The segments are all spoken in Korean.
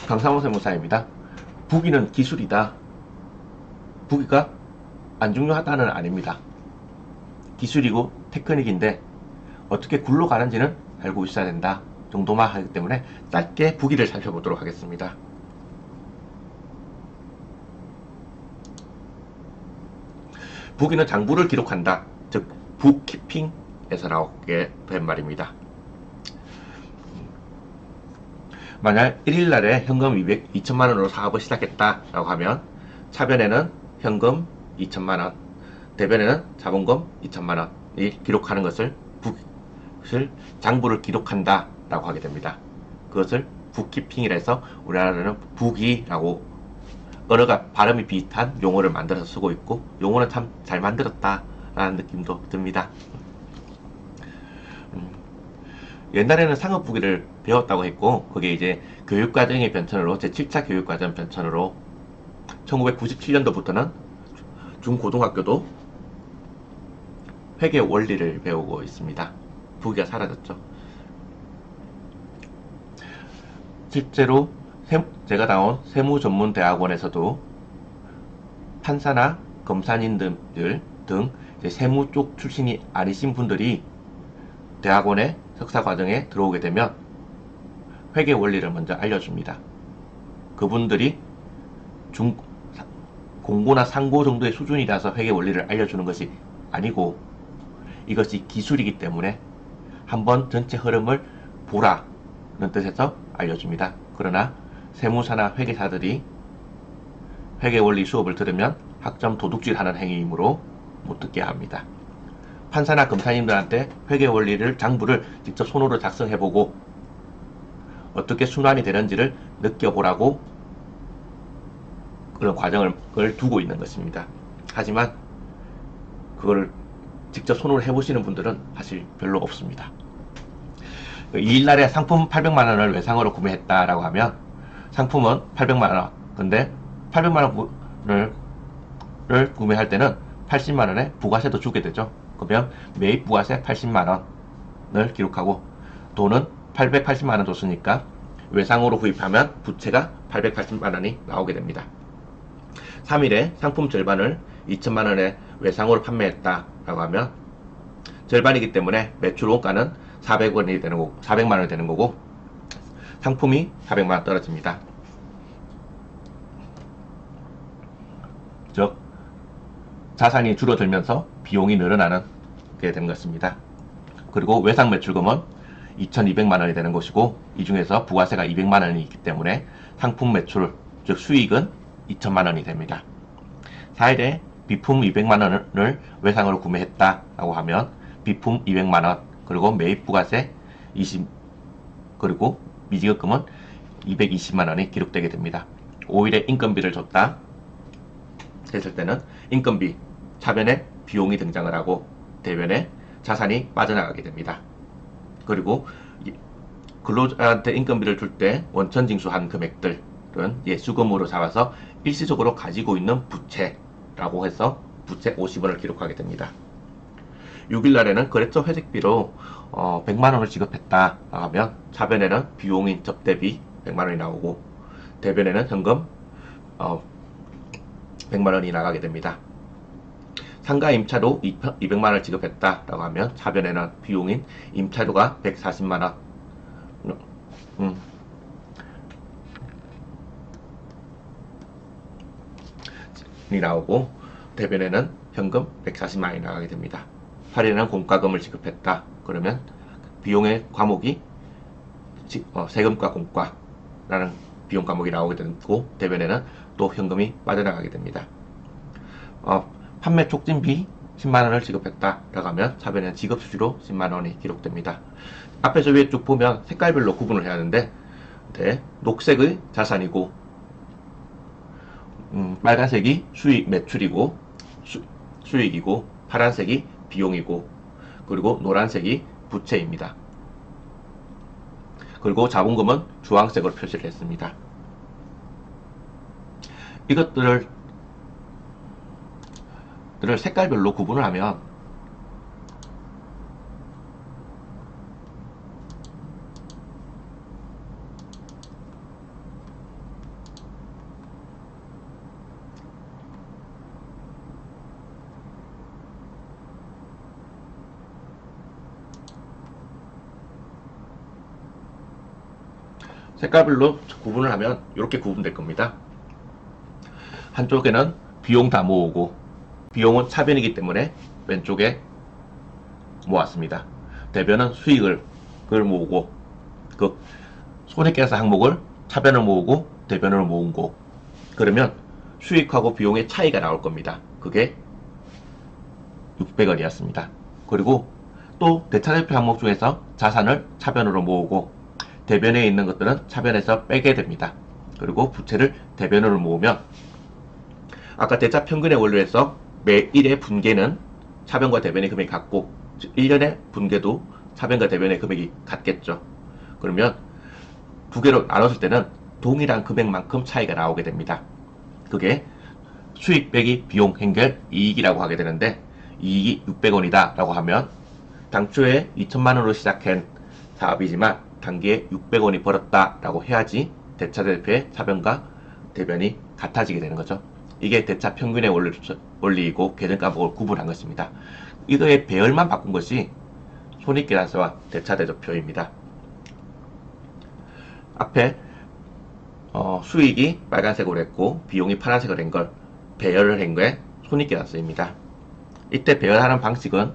강상호 세무사입니다. 부기는 기술이다. 부기가 안 중요하다는 아닙니다. 기술이고 테크닉인데 어떻게 굴러가는지는 알고 있어야 된다 정도만 하기 때문에 짧게 부기를 살펴보도록 하겠습니다. 부기는 장부를 기록한다. 즉 북키핑에서 나오게 된 말입니다. 만약 1일날에 현금 2천만원으로 사업을 시작했다라고 하면 차변에는 현금 2천만원, 대변에는 자본금 2천만원이 기록하는 것을 장부를 기록한다 라고 하게 됩니다. 그것을 북키핑이라 해서 우리나라는 부기라고 언어가 발음이 비슷한 용어를 만들어서 쓰고 있고, 용어는 참 잘 만들었다 라는 느낌도 듭니다. 옛날에는 상업부기를 배웠다고 했고, 그게 이제 교육과정의 변천으로 제7차 교육과정 변천으로 1997년도부터는 중고등학교도 회계 원리를 배우고 있습니다. 부기가 사라졌죠. 실제로 제가 나온 세무전문대학원에서도 판사나 검사님들 등 세무 쪽 출신이 아니신 분들이 대학원의 석사 과정에 들어오게 되면 회계 원리를 먼저 알려줍니다. 그분들이 공고나 상고 정도의 수준이라서 회계 원리를 알려주는 것이 아니고, 이것이 기술이기 때문에 한번 전체 흐름을 보라는 뜻에서 알려줍니다. 그러나 세무사나 회계사들이 회계 원리 수업을 들으면 학점 도둑질하는 행위이므로 못 듣게 합니다. 판사나 검사님들한테 회계 원리를 장부를 직접 손으로 작성해보고 어떻게 순환이 되는지를 느껴보라고 그런 과정을 두고 있는 것입니다. 하지만 그걸 직접 손으로 해보시는 분들은 사실 별로 없습니다. 이일날에 상품 800만원을 외상으로 구매했다라고 하면 상품은 800만원, 근데 800만원을 구매할 때는 80만원의 부가세도 주게 되죠. 그러면 매입 부가세 80만원을 기록하고 돈은 880만원 줬으니까 외상으로 구입하면 부채가 880만원이 나오게 됩니다. 3일에 상품 절반을 2천만원에 외상으로 판매했다라고 하면 절반이기 때문에 매출 원가는 400원이 되는 거고, 400만원이 되는 거고, 상품이 400만원 떨어집니다. 즉 자산이 줄어들면서 비용이 늘어나는 게 되는 것입니다. 그리고 외상 매출금은 2200만원이 되는 것이고, 이 중에서 부가세가 200만원이 있기 때문에 상품 매출, 즉 수익은 2000만원이 됩니다. 4일에 비품 200만원을 외상으로 구매했다라고 하면 비품 200만원, 그리고 매입 부가세 20, 그리고 미지급금은 220만원이 기록되게 됩니다. 5일에 인건비를 줬다 했을 때는 인건비, 차변에 비용이 등장을 하고 대변에 자산이 빠져나가게 됩니다. 그리고 근로자한테 인건비를 줄 때 원천징수한 금액들은 수금으로 잡아서 일시적으로 가지고 있는 부채라고 해서 부채 50원을 기록하게 됩니다. 6일날에는 거래처 회색비로 100만원을 지급했다 하면 차변에는 비용인 접대비 100만원이 나오고 대변에는 현금 100만원이 나가게 됩니다. 상가 임차료 200만원을 지급했다라고 하면 차변에는 비용인 임차료가 140만원 이 나오고 대변에는 현금 140만원이 나가게 됩니다. 8일에는 공과금을 지급했다 그러면 비용의 과목이 세금과 공과라는 비용 과목이 나오게 되고 대변에는 또 현금이 빠져나가게 됩니다. 판매 촉진비 10만원을 지급했다라고 하면 차변에는 지급수수료 10만원이 기록됩니다. 앞에서 위에 쭉 보면 색깔별로 구분을 해야 하는데 녹색의 자산이고 빨간색이 수익 매출이고 수익이고 파란색이 비용이고 그리고 노란색이 부채입니다. 그리고 자본금은 주황색으로 표시를 했습니다. 이것들을 색깔별로 구분을 하면 색깔별로 구분을 하면 이렇게 구분될 겁니다. 한쪽에는 비용 다 모으고, 비용은 차변이기 때문에 왼쪽에 모았습니다. 대변은 수익을 모으고, 그 손익계산 항목을 차변을 모으고 대변을 모은 거, 그러면 수익하고 비용의 차이가 나올 겁니다. 그게 600원이었습니다. 그리고 또 대차대표 항목 중에서 자산을 차변으로 모으고 대변에 있는 것들은 차변에서 빼게 됩니다. 그리고 부채를 대변으로 모으면 아까 대차 평균의 원리에서 매일의 분계는 차변과 대변의 금액이 같고 1년의 분계도 차변과 대변의 금액이 같겠죠. 그러면 두 개로 나눴을 때는 동일한 금액만큼 차이가 나오게 됩니다. 그게 수익 빼기 비용 행결 이익이라고 하게 되는데, 이익이 600원이다 라고 하면 당초에 2천만원으로 시작한 사업이지만 단기에 600원이 벌었다 라고 해야지 대차대표의 차변과 대변이 같아지게 되는 거죠. 이게 대차 평균의 원리이고 계정과목을 구분한 것입니다. 이거의 배열만 바꾼 것이 손익계산서와 대차대조표입니다. 앞에 수익이 빨간색으로 했고 비용이 파란색으로 한 걸 배열을 한 거에 손익계산서입니다. 이때 배열하는 방식은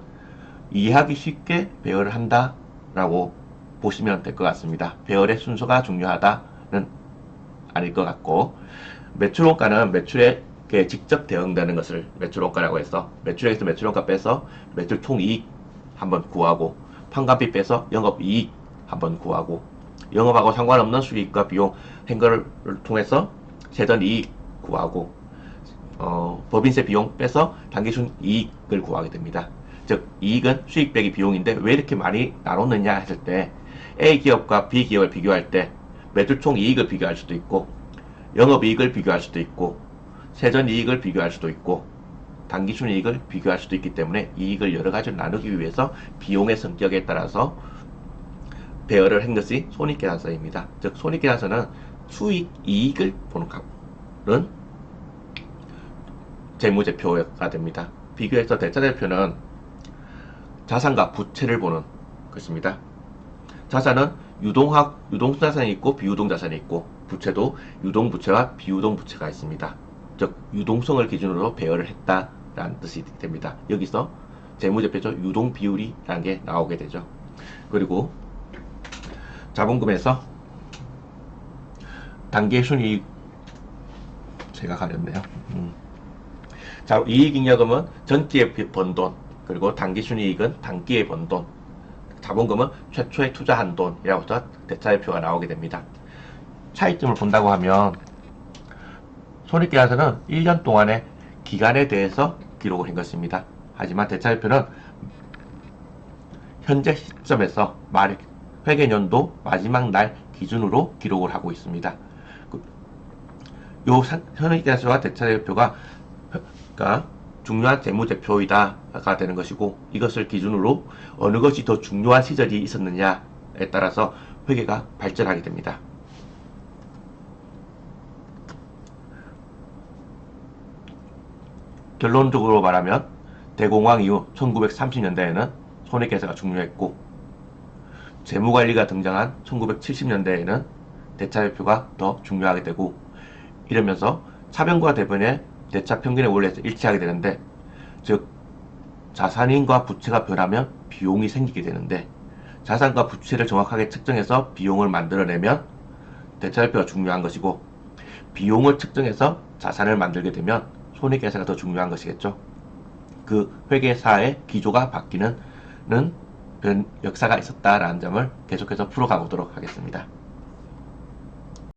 이해하기 쉽게 배열을 한다 라고 보시면 될 것 같습니다. 배열의 순서가 중요하다는 아닐 것 같고, 매출원가는 매출에 직접 대응되는 것을 매출원가라고 해서 매출액에서 매출원가 빼서 매출 총이익 한번 구하고, 판관비 빼서 영업이익 한번 구하고, 영업하고 상관없는 수익과 비용 행거를 통해서 세전이익 구하고, 법인세 비용 빼서 당기순 이익을 구하게 됩니다. 즉 이익은 수익 빼기 비용인데 왜 이렇게 많이 나눴느냐 했을 때 A 기업과 B 기업을 비교할 때 매출 총 이익을 비교할 수도 있고, 영업이익을 비교할 수도 있고, 세전이익을 비교할 수도 있고, 당기순이익을 비교할 수도 있기 때문에 이익을 여러 가지로 나누기 위해서 비용의 성격에 따라서 배열을 한 것이 손익계산서입니다. 즉 손익계산서는 수익 이익을 보는 값은 재무제표가 됩니다. 비교해서 대차대표는 자산과 부채를 보는 것입니다. 자산은 유동자산이 있고 비유동자산이 있고, 부채도 유동부채와 비유동부채가 있습니다. 즉 유동성을 기준으로 배열을 했다라는 뜻이 됩니다. 여기서 재무제표죠. 유동비율이라는 게 나오게 되죠. 그리고 자본금에서 단기순이익 제가 가렸네요. 자, 이익잉여금은 전기에 번 돈, 그리고 단기순이익은 단기에 번 돈, 자본금은 최초에 투자한 돈이라고 해서 대차대표가 나오게 됩니다. 차이점을 본다고 하면 손익계산서는 1년 동안의 기간에 대해서 기록을 한 것입니다. 하지만 대차대표는 현재 시점에서 회계연도 마지막 날 기준으로 기록을 하고 있습니다. 요 손익계산서와 대차대표가 중요한 재무제표이다가 되는 것이고, 이것을 기준으로 어느 것이 더 중요한 시절이 있었느냐에 따라서 회계가 발전하게 됩니다. 결론적으로 말하면 대공황 이후 1930년대에는 손익계산서가 중요했고, 재무관리가 등장한 1970년대에는 대차대표가 더 중요하게 되고, 이러면서 차변과 대변의 대차 평균의 원리에서 일치하게 되는데, 즉 자산인과 부채가 변하면 비용이 생기게 되는데, 자산과 부채를 정확하게 측정해서 비용을 만들어내면 대차대표가 중요한 것이고, 비용을 측정해서 자산을 만들게 되면 손익계산서가 더 중요한 것이겠죠. 그 회계사의 기조가 바뀌는 역사가 있었다라는 점을 계속해서 풀어가보도록 하겠습니다.